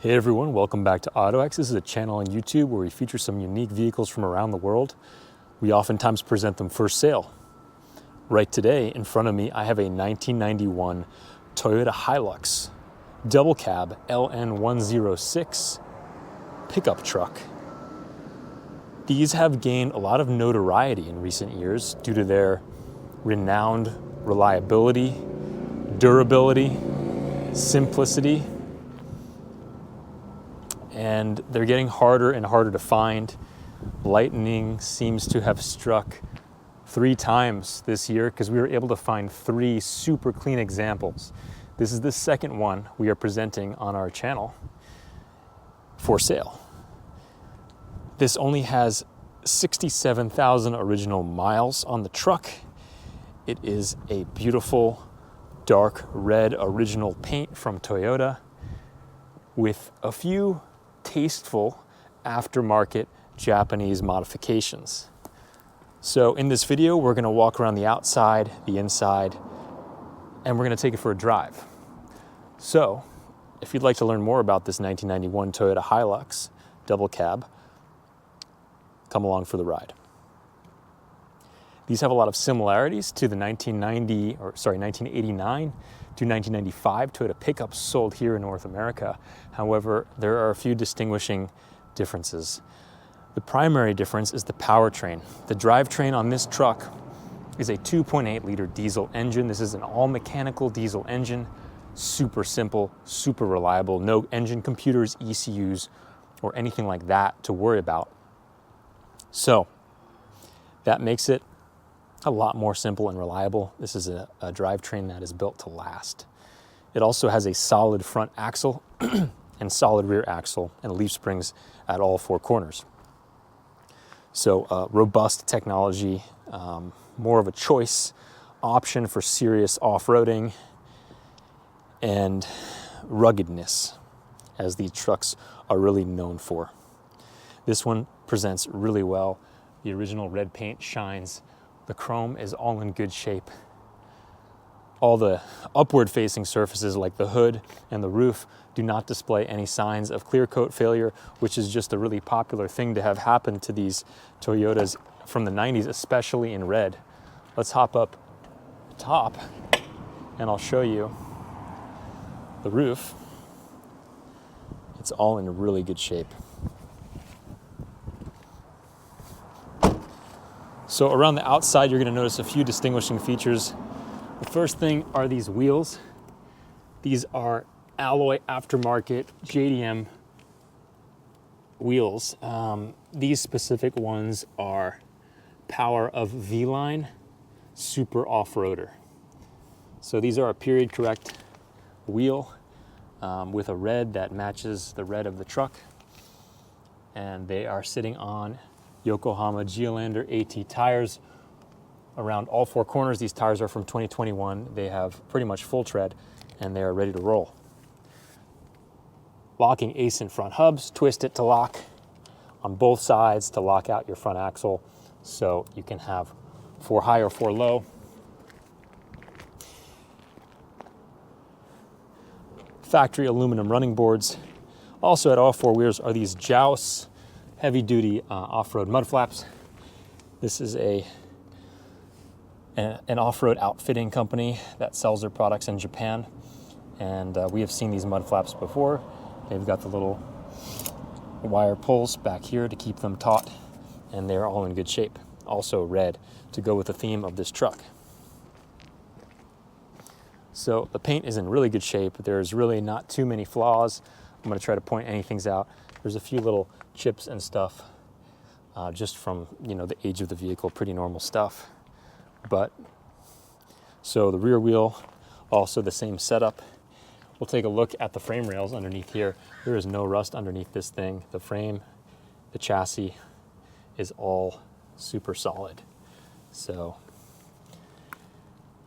Hey everyone, welcome back to Ottoex. This is a channel on YouTube where we feature some unique vehicles from around the world. We oftentimes present them for sale. Right today, in front of me, I have a 1991 Toyota Hilux double cab LN106 pickup truck. These have gained a lot of notoriety in recent years due to their renowned reliability, durability, simplicity, and they're getting harder and harder to find. Lightning seems to have struck 3 times this year because we were able to find 3 super clean examples. This is the second one we are presenting on our channel for sale. This only has 67,000 original miles on the truck. It is a beautiful dark red original paint from Toyota with a few tasteful aftermarket Japanese modifications. So in this video, we're going to walk around the outside, the inside, and we're going to take it for a drive. So if you'd like to learn more about this 1991 Toyota Hilux double cab, come along for the ride. These have a lot of similarities to the 1989 to 1995 Toyota pickups sold here in North America. However, there are a few distinguishing differences. The primary difference is the powertrain. The drivetrain on this truck is a 2.8 liter diesel engine. This is an all mechanical diesel engine, super simple, super reliable, no engine computers, ECUs, or anything like that to worry about. So that makes it a lot more simple and reliable. This is a drivetrain that is built to last. It also has a solid front axle and solid rear axle and leaf springs at all 4 corners. So robust technology, more of a choice option for serious off-roading and ruggedness, as these trucks are really known for. This one presents really well. The original red paint shines. The chrome is all in good shape. All the upward facing surfaces like the hood and the roof do not display any signs of clear coat failure, which is just a really popular thing to have happen to these Toyotas from the 90s, especially in red. Let's hop up top and I'll show you the roof. It's all in really good shape. So around the outside, you're going to notice a few distinguishing features. The first thing are these wheels. These are alloy aftermarket JDM wheels. These specific ones are Power of V-Line Super Off-Roader. So these are a period correct wheel with a red that matches the red of the truck. And they are sitting on Yokohama Geolandar AT tires around all 4 corners. These tires are from 2021. They have pretty much full tread and they are ready to roll. Locking ACENT front hubs, twist it to lock on both sides to lock out your front axle so you can have 4 high or 4 low. Factory aluminum running boards. Also at all 4 wheels are these Joust heavy-duty off-road mud flaps. This is an off-road outfitting company that sells their products in Japan, and we have seen these mud flaps before. They've got the little wire pulls back here to keep them taut, and they're all in good shape. Also red to go with the theme of this truck. So the paint is in really good shape. There's really not too many flaws. I'm going to try to point any things out. There's a few little chips and stuff just from the age of the vehicle, pretty normal stuff. But so the rear wheel, also the same setup. We'll take a look at the frame rails underneath here. There is no rust underneath this thing. The frame, the chassis is all super solid. So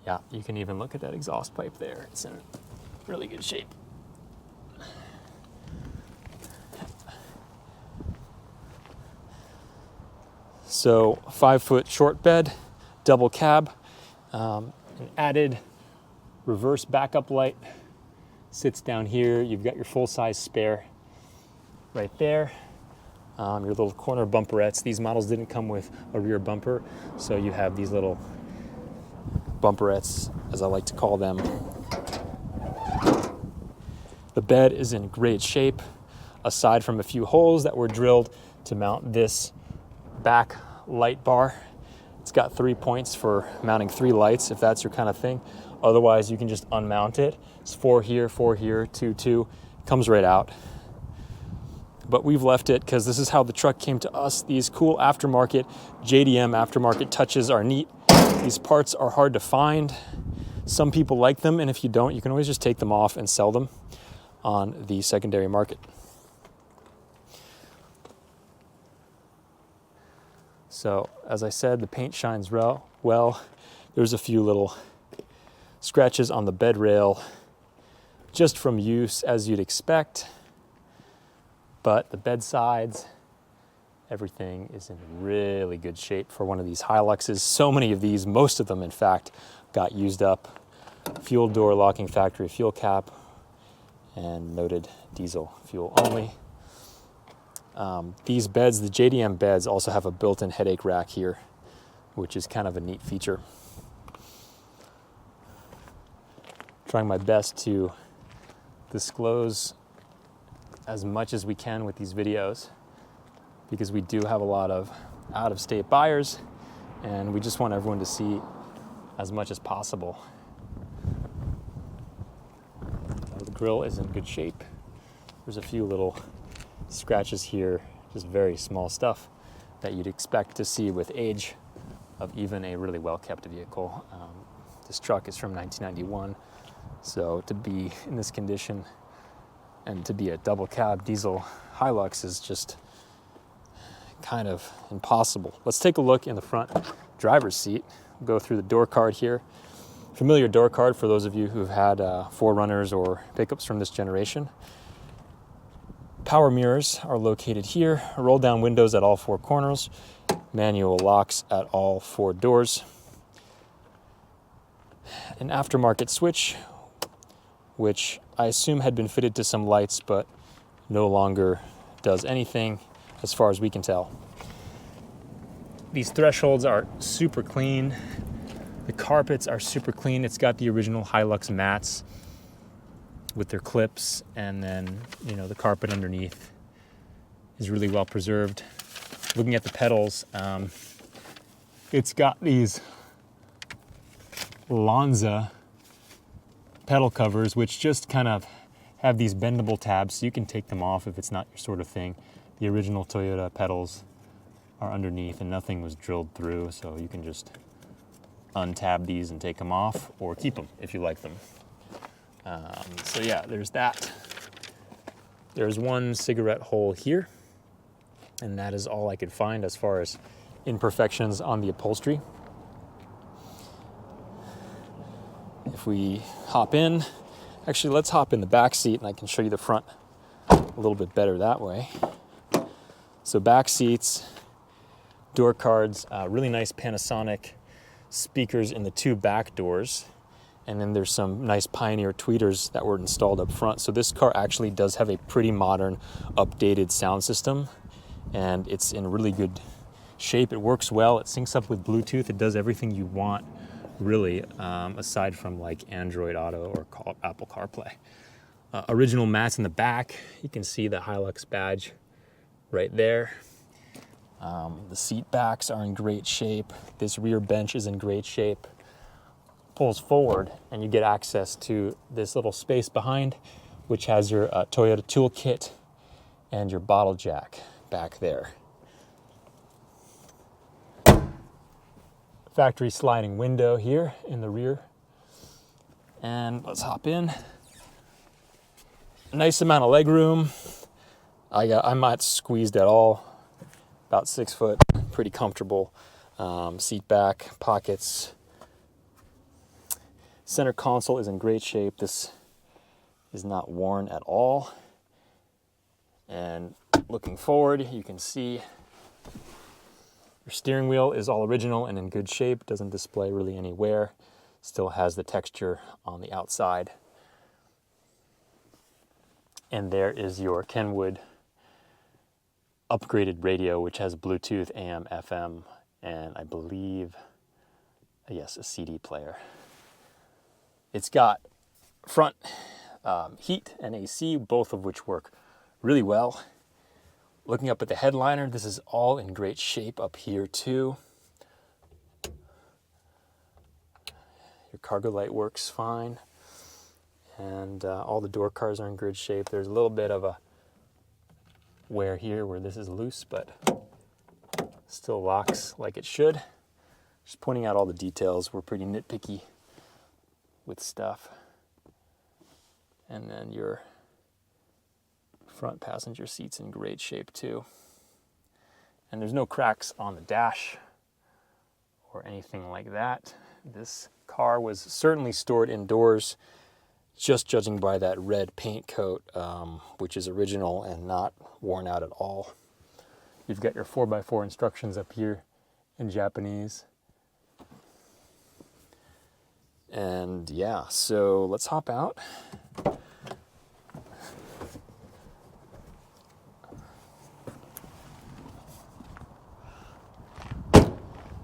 yeah, you can even look at that exhaust pipe there. It's in really good shape. So 5-foot short bed, double cab, an added reverse backup light sits down here. You've got your full-size spare right there. Your little corner bumperettes. These models didn't come with a rear bumper, so you have these little bumperettes, as I like to call them. The bed is in great shape, aside from a few holes that were drilled to mount this back light bar. It's got 3 points for mounting 3 lights, if that's your kind of thing. Otherwise, you can just unmount it. It's 4 here, 2, 2. Comes right out. But we've left it because this is how the truck came to us. These cool aftermarket, JDM aftermarket touches are neat. These parts are hard to find. Some people like them, and if you don't, you can always just take them off and sell them on the secondary market. So, as I said, the paint shines well. There's a few little scratches on the bed rail just from use, as you'd expect. But the bed sides, everything is in really good shape for one of these Hiluxes. So many of these, most of them in fact, got used up. Fuel door locking factory fuel cap and noted diesel fuel only. These beds, the JDM beds, also have a built-in headache rack here, which is kind of a neat feature. Trying my best to disclose as much as we can with these videos, because we do have a lot of out-of-state buyers, and we just want everyone to see as much as possible. The grill is in good shape. There's a few little scratches here, just very small stuff that you'd expect to see with age of even a really well-kept vehicle. This truck is from 1991, so to be in this condition and to be a double cab diesel Hilux is just kind of impossible. Let's take a look in the front driver's seat. We'll go through the door card here. Familiar door card for those of you who've had 4Runners or pickups from this generation. Power mirrors are located here. Roll down windows at all 4 corners. Manual locks at all 4 doors. An aftermarket switch, which I assume had been fitted to some lights, but no longer does anything as far as we can tell. These thresholds are super clean. The carpets are super clean. It's got the original Hilux mats with their clips, and then, the carpet underneath is really well preserved. Looking at the pedals, it's got these Lanza pedal covers, which just kind of have these bendable tabs, so you can take them off if it's not your sort of thing. The original Toyota pedals are underneath, and nothing was drilled through, so you can just untab these and take them off, or keep them if you like them. So yeah, there's that. There's one cigarette hole here, and that is all I could find as far as imperfections on the upholstery. If we hop in, actually let's hop in the back seat and I can show you the front a little bit better that way. So back seats, door cards, really nice Panasonic speakers in the 2 back doors. And then there's some nice Pioneer tweeters that were installed up front. So this car actually does have a pretty modern, updated sound system, and it's in really good shape. It works well. It syncs up with Bluetooth. It does everything you want, really, aside from like Android Auto or Apple CarPlay. Original mats in the back. You can see the Hilux badge right there. The seat backs are in great shape. This rear bench is in great shape. Pulls forward and you get access to this little space behind, which has your Toyota toolkit and your bottle jack back there. Factory sliding window here in the rear. And let's hop in. A nice amount of leg room. I'm not squeezed at all. About 6 foot, pretty comfortable. Seat back, pockets. Center console is in great shape. This is not worn at all. And looking forward, you can see your steering wheel is all original and in good shape. Doesn't display really any wear. Still has the texture on the outside. And there is your Kenwood upgraded radio, which has Bluetooth, AM, FM, and I believe, yes, a CD player. It's got front heat and AC, both of which work really well. Looking up at the headliner, this is all in great shape up here too. Your cargo light works fine, and all the door cars are in good shape. There's a little bit of a wear here where this is loose, but still locks like it should. Just pointing out all the details. We're pretty nitpicky with stuff. And then your front passenger seat's in great shape too. And there's no cracks on the dash or anything like that. This car was certainly stored indoors, just judging by that red paint coat, which is original and not worn out at all. You've got your 4x4 instructions up here in Japanese. And yeah, so let's hop out.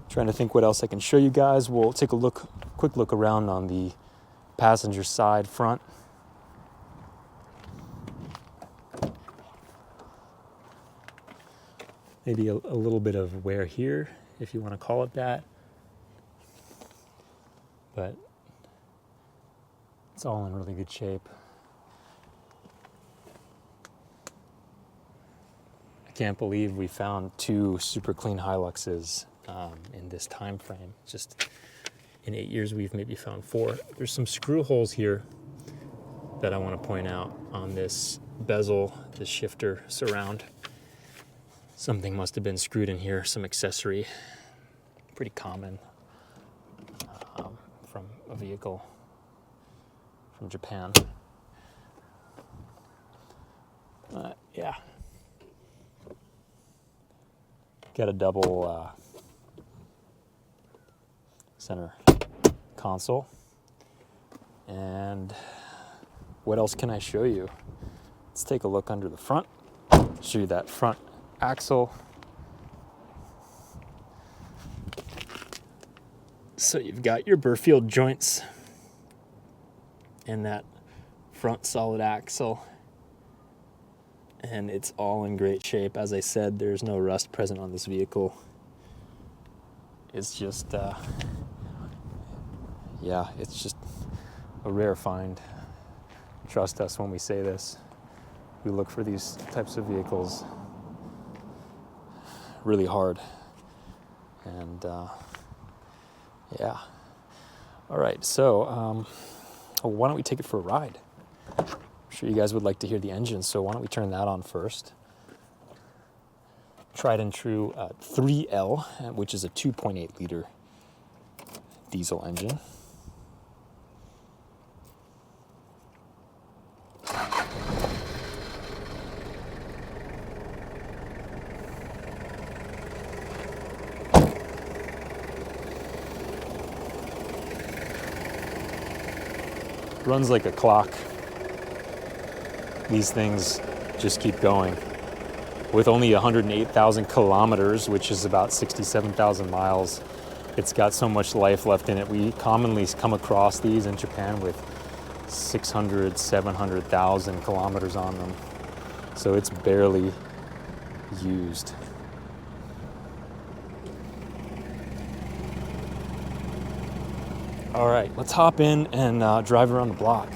Trying to think what else I can show you guys. We'll take a quick look around on the passenger side front. Maybe a little bit of wear here, if you want to call it that. But it's all in really good shape. I can't believe we found 2 super clean Hiluxes in this time frame. Just in 8 years, we've maybe found 4. There's some screw holes here that I want to point out on this bezel, this shifter surround. Something must have been screwed in here, some accessory. Pretty common from a vehicle from Japan. Yeah. Got a double center console. And what else can I show you? Let's take a look under the front. Show you that front axle. So you've got your Burfield joints and that front solid axle, and it's all in great shape. As I said, there's no rust present on this vehicle. It's just yeah, it's just a rare find. Trust us when we say this. We look for these types of vehicles really hard. And yeah. All right, so why don't we take it for a ride? I'm sure you guys would like to hear the engine, so why don't we turn that on first. Tried and true 3L, which is a 2.8 liter diesel engine. Runs like a clock. These things just keep going. With only 108,000 kilometers, which is about 67,000 miles, it's got so much life left in it. We commonly come across these in Japan with 600, 700,000 kilometers on them. So it's barely used. All right, let's hop in and drive around the block.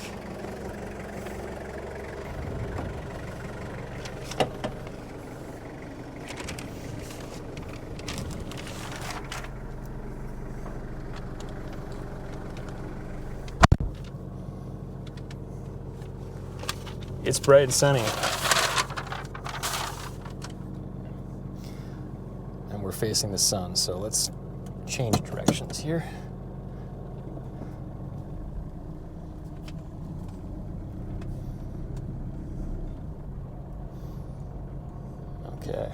It's bright and sunny. And we're facing the sun, so let's change directions here. Okay.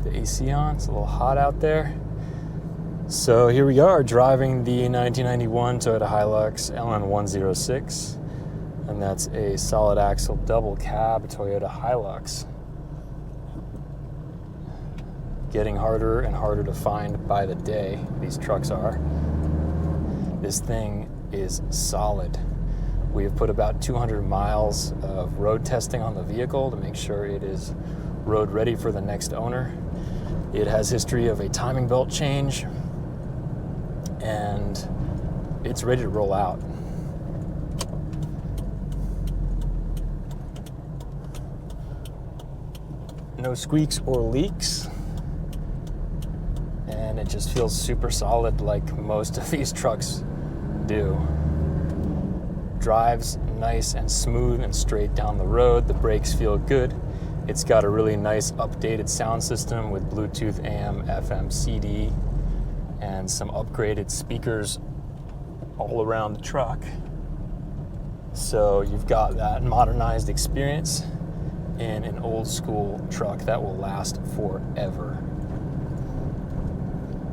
the AC on. It's a little hot out there. So here we are driving the 1991 Toyota Hilux LN106, and that's a solid axle double cab Toyota Hilux. Getting harder and harder to find by the day, these trucks are. This thing is solid. We have put about 200 miles of road testing on the vehicle to make sure it is road ready for the next owner. It has history of a timing belt change, and it's ready to roll out. No squeaks or leaks, and it just feels super solid like most of these trucks do. Drives nice and smooth and straight down the road. The brakes feel good. It's got a really nice updated sound system with Bluetooth, AM, FM, CD, and some upgraded speakers all around the truck. So you've got that modernized experience in an old school truck that will last forever.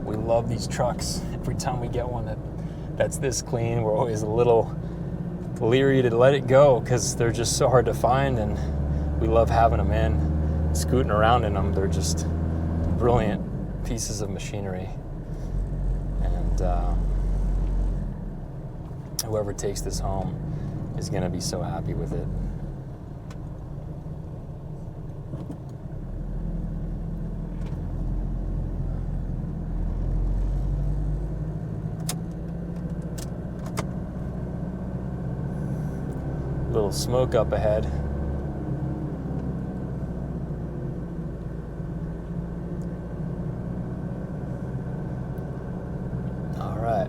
We love these trucks. Every time we get one that's this clean, we're always a little leery to let it go because they're just so hard to find, and we love having them in, scooting around in them. They're just brilliant pieces of machinery, and whoever takes this home is going to be so happy with it. Little smoke up ahead. All right,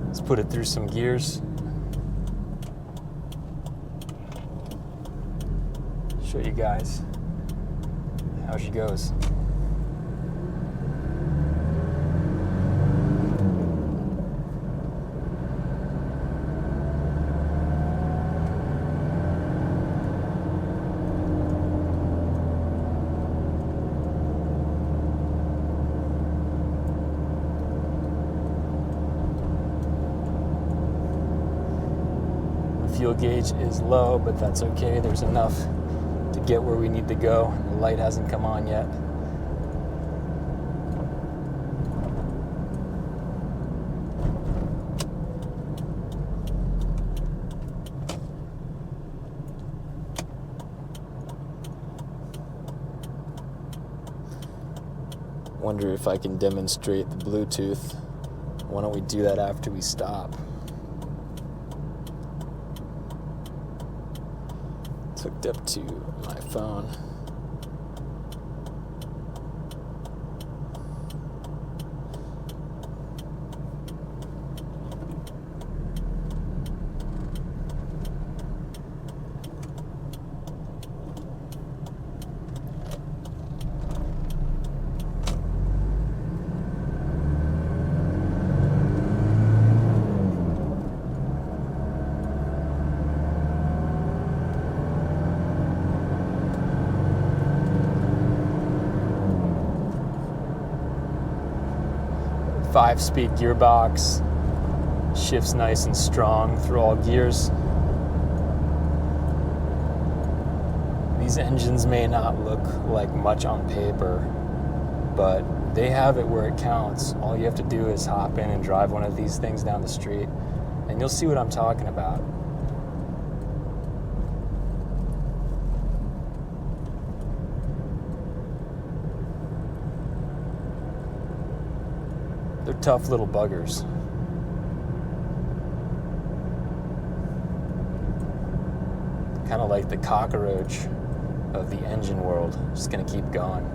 let's put it through some gears. Show you guys how she goes. Fuel gauge is low, but that's okay. There's enough to get where we need to go. The light hasn't come on yet. Wonder if I can demonstrate the Bluetooth. Why don't we do that after we stop? Hooked up to my phone. Five-speed gearbox, shifts nice and strong through all gears. These engines may not look like much on paper, but they have it where it counts. All you have to do is hop in and drive one of these things down the street, and you'll see what I'm talking about. They're tough little buggers. Kind of like the cockroach of the engine world. Just gonna keep going.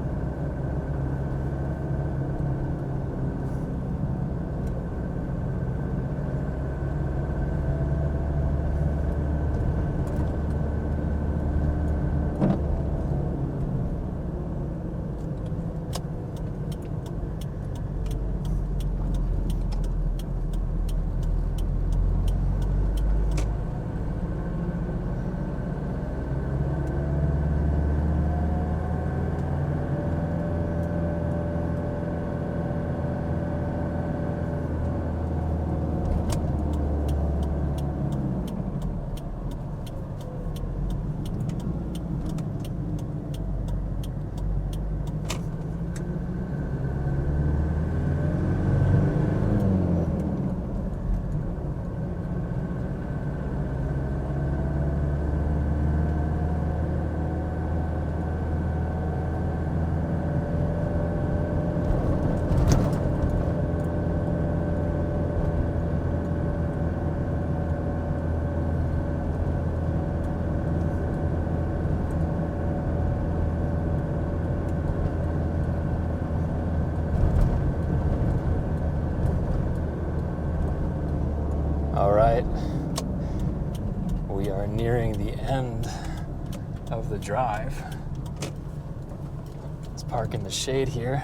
right, we are nearing the end of the drive. Let's park in the shade here.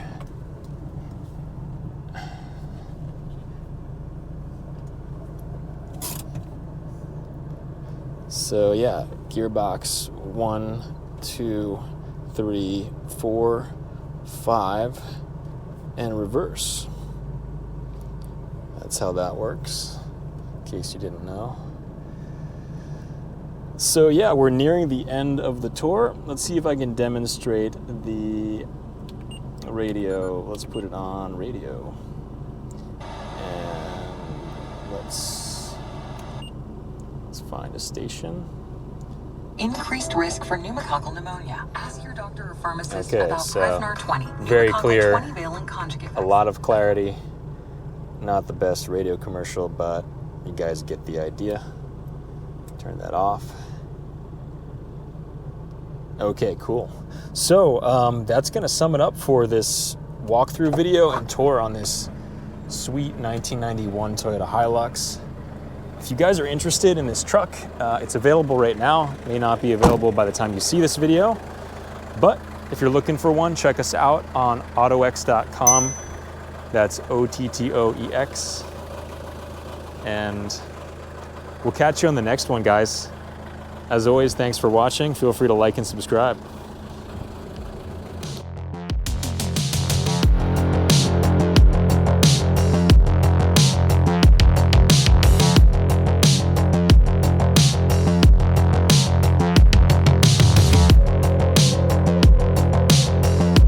So yeah, gearbox 1, 2, 3, 4, 5, and reverse. That's how that works, in case you didn't know. So yeah, we're nearing the end of the tour. Let's see if I can demonstrate the radio. Let's put it on radio. And let's find a station. Increased risk for pneumococcal pneumonia. Ask your doctor or pharmacist Okay, about so Prevnar 20. very clear. 20-valent conjugate A lot of clarity. Not the best radio commercial, but you guys get the idea. Turn that off. Okay, cool. So that's gonna sum it up for this walkthrough video and tour on this sweet 1991 Toyota Hilux. If you guys are interested in this truck, it's available right now. It may not be available by the time you see this video, but if you're looking for one, check us out on Ottoex.com. That's Ottoex. And we'll catch you on the next one, guys. As always, thanks for watching. Feel free to like and subscribe.